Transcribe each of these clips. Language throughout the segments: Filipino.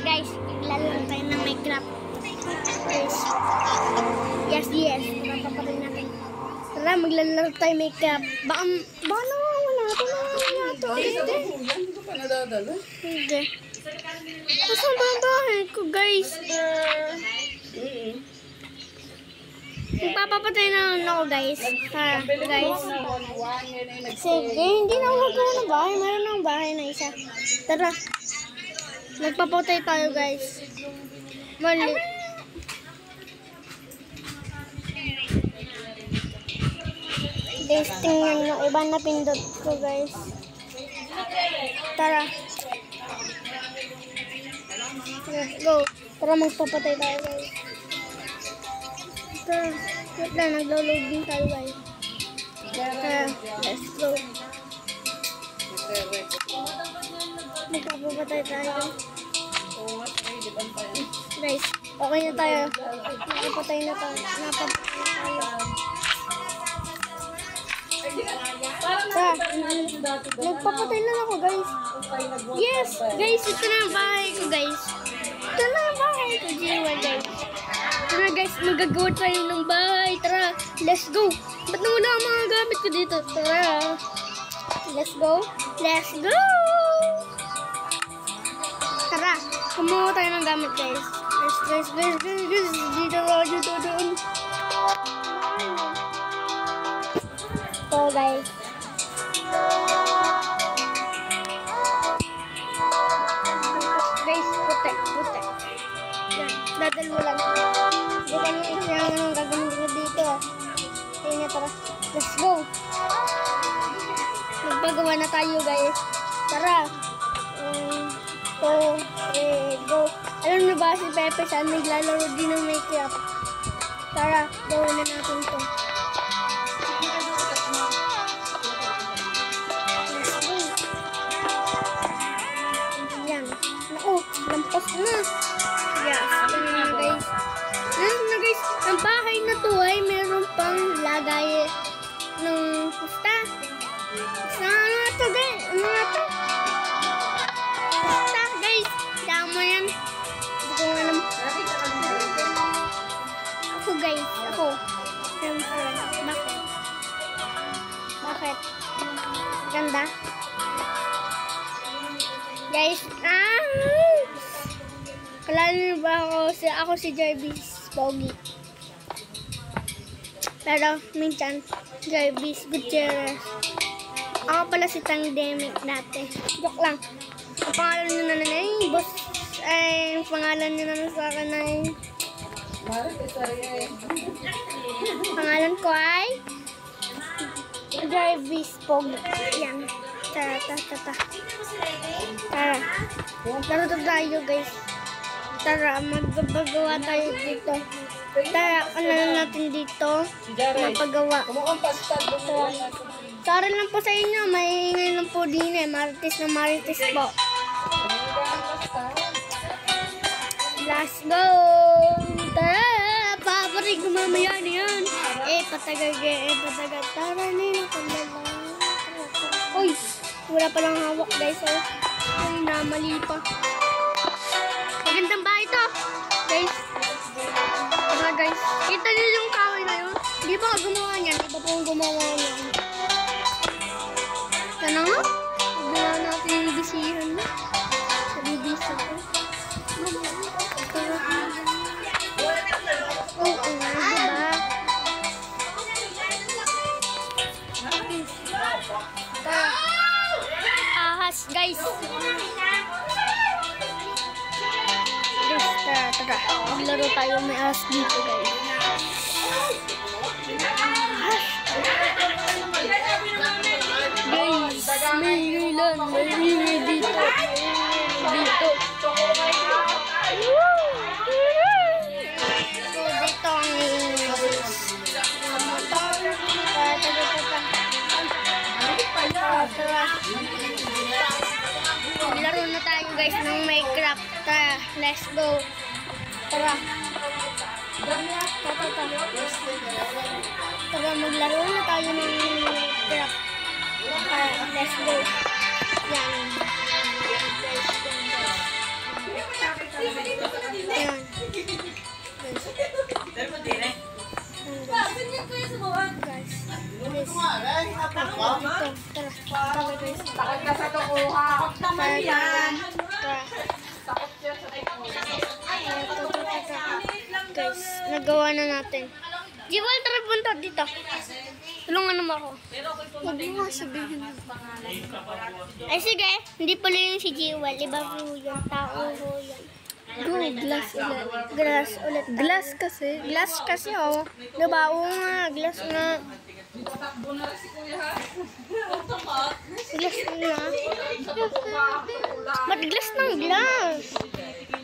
Guys, lalaro tayo ng Minecraft. Yes. Papapatay natin. Tara, maglalaro tayo Minecraft. Baka nawawala ito. Hindi ko pa nadadala. Hindi. Saan ba ang bahay ko, guys? Magpapapatay na ako, guys. Ha, guys. Sige, hindi na ako magkaroon ng bahay. Meron ng bahay na isa. Tara. Magpapatay tayo, guys. Mali. Guys, tingnan nyo. Iba na pindot ko, guys. Tara. Let's go. Tara, magpapatay tayo, guys. Tara. Wait lang, naglo-load din tayo, guys. Tara, let's go. Magpapatay tayo. Guys, okay na tayo. Nakapatay na tayo. Tara, nagpapatay na ako, guys. Yes, guys, ito na ang bahay ko, guys. Ito na ang bahay ko, G1, guys. Tara, guys, magagawa tayo ng bahay. Tara, let's go. Ba't nawala ang mga gamit ko dito? Tara, let's go. Let's go. Tara, kumuha tayo ng gamit, guys. Guys. Dito doon. So, guys. Guys, putek. Yan, dadalo lang. Hindi kami isang anong gagawin ko dito. Kaya nga, tara. Let's go. Magpagawa na tayo, guys. Tara. 1, 2, 3, go. Alam mo ba si Pepe saan naglalaro din ng Minecraft? Tara, gawin na natin ito. Lampas na. Yes. Guys. Guys. Ang bahay na to ay meron pang lagay ng pusta. Ano na to, guys? Pusta, guys. Damo yan. Hindi ko alam. Ako, guys. Siyempre. Bakit? Ganda. Guys, kalala niyo ba ako si Jarvis Pogi. Pero minsan Jarvis Gutierrez. Ako pala si Tangdemic dati. Joke lang. Ang pangalan niyo na ay boss. Ang pangalan niyo na sa akin ay pangalan ko ay Jarvis Pogi. Yan. Tara. Laro tayo, guys. Tara, magbagawa tayo dito. Tara, ano natin dito? Mapagawa. Tara lang po sa inyo. Maingay lang po din eh. Marites po. Let's go! Tara! Paparig ko mamaya niyan. Patagal. Tara nila. Uy! Wala palang hawak, guys. Ay, namali pa. Magandang bahay ito, guys. Tara, guys. Kita niyo yung kahoy na yun. Hindi pa ako gumawa niyan. Iba po ang gumawa niyan. Ito na nga. Wala natin yung bisihan na. Nabibisa ko. Oo nga, diba? Ahas, guys. Tara. Maglaro tayo, may ahas dito, guys. Guys, may ilan. May ingay dito. Dito ang ingay. Maglaro na tayo, guys, ng Minecraft. Tara, let's go. Tara, maglaro na tayo ng Minecraft. Let's go. Yan. Guys, nagawa na natin. Jewel, tara punta dito. Tulungan naman ako. Huwag mo nga sabihin. Ay, sige. Hindi pala yung si Jewel. Iba po yung tao ho yan. Go, glass ulit. Glass ulit. Glass kasi. Glass kasi, oh. Diba? Oo nga. Glass nga. Glass na. Ba't glass ng glass?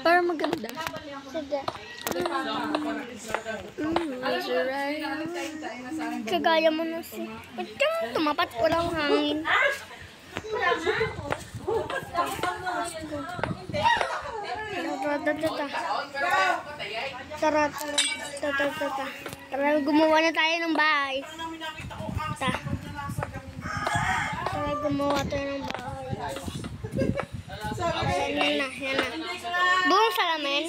Para maganda. Sige. Right. Kagaya mo na si... Ba't kang tumapat? Walang hangin. Tara, gumawa na tayo ng bahay. Tara, gumawa tayo ng bahay. Yan na. Buong salamin.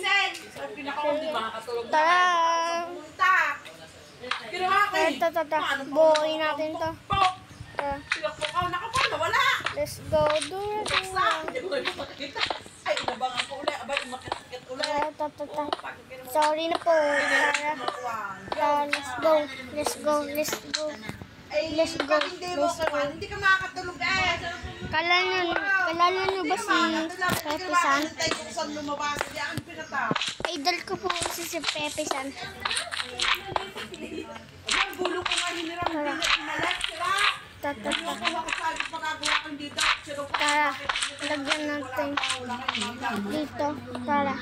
Tara. Buuin natin to. Tara. Let's go. Sorry na po. Let's go. Hindi ka makakatulog eh. Kalala nyo ba si Pepe San? Saan lumabas? Diyan pinata. Idol ko po si Pepe San. Ang gulo ko nga hiniram. Pinalat sila. Tara, lagyan natin dito. Tara.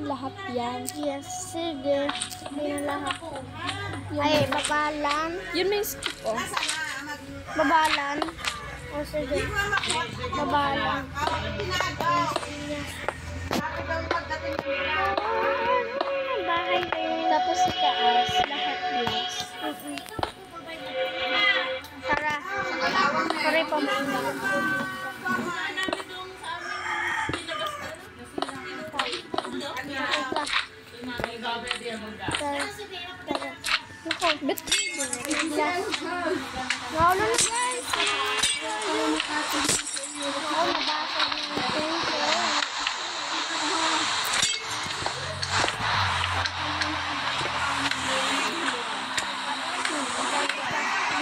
Lahat yan. Yes, sige. Hindi na lahat. Ay, babalan. Yun may skip, oh. Babalan. O, sige. Babalan. Bahay kayo. Tapos sa taas, lahat glass. Tara. Pare pa mo. Nako, Ba't Naulo na guys. Naulo basa din.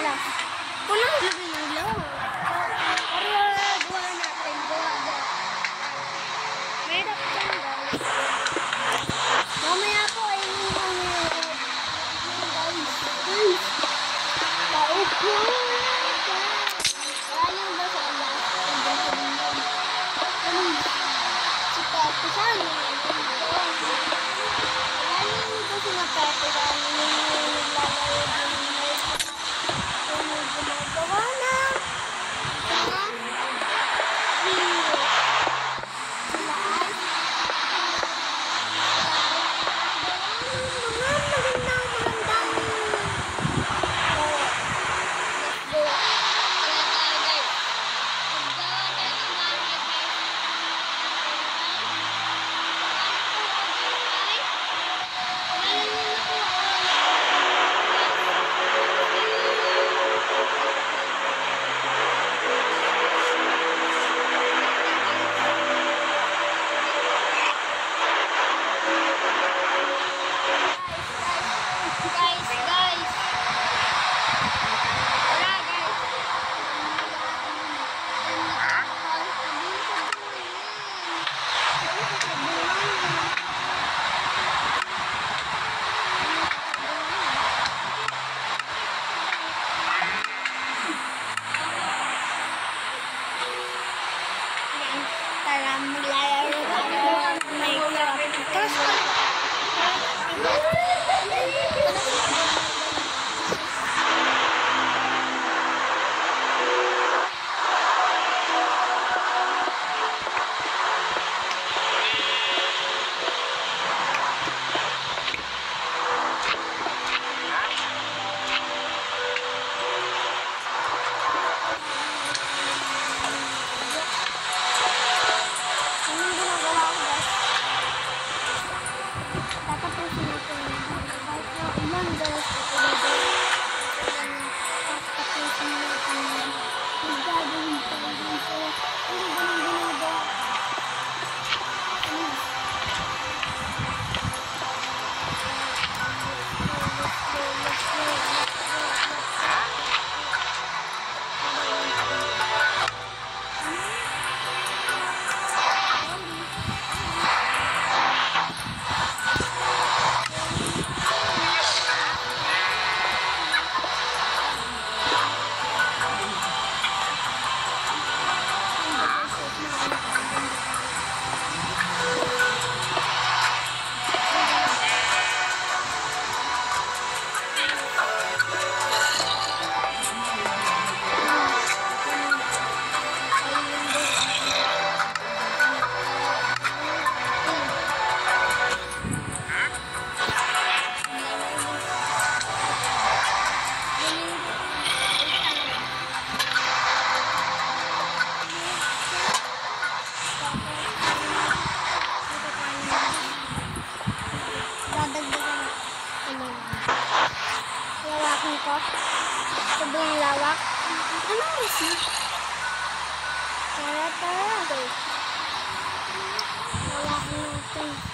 Glass. Puno mo lagi ng glass. Para gawa natin. Gawa. Meron ka guys. Mamaya po ay paupo. Wala ba sa alas? Si Pepe San. Wala ba sila Pepe San? Naglalaro din. Gumagawa na. Tara, maglalaro tayo. Ano kasi? Tara, tara. Wala natin.